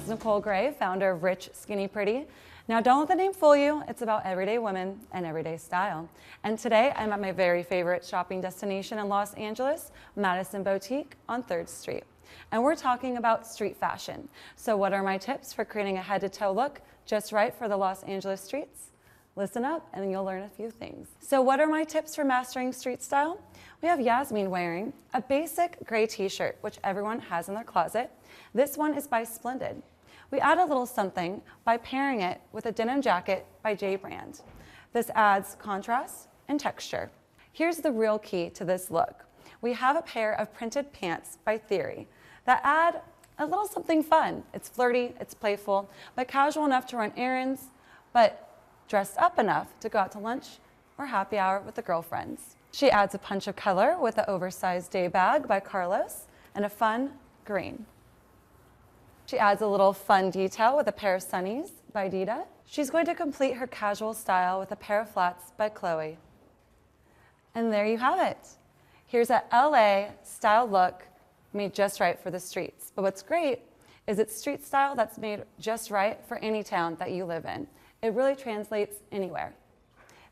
is Nicole Gray, founder of Rich Skinny Pretty. Now don't let the name fool you, it's about everyday women and everyday style. And today I'm at my very favorite shopping destination in Los Angeles, Madison Boutique on 3rd Street. And we're talking about street fashion. So what are my tips for creating a head-to-toe look just right for the Los Angeles streets? Listen up and you'll learn a few things. So what are my tips for mastering street style? We have Yasmin wearing a basic gray t-shirt, which everyone has in their closet. This one is by Splendid. We add a little something by pairing it with a denim jacket by J Brand. This adds contrast and texture. Here's the real key to this look. We have a pair of printed pants by Theory that add a little something fun. It's flirty, it's playful, but casual enough to run errands, but dressed up enough to go out to lunch or happy hour with the girlfriends. She adds a punch of color with the oversized day bag by Carlos and a fun green. She adds a little fun detail with a pair of sunnies by Dita. She's going to complete her casual style with a pair of flats by Chloe. And there you have it. Here's a LA style look made just right for the streets. But what's great is it's street style that's made just right for any town that you live in. It really translates anywhere.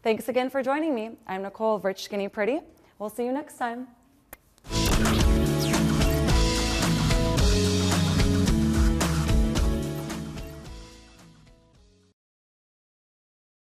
Thanks again for joining me. I'm Nicole of Rich Skinny Pretty. We'll see you next time.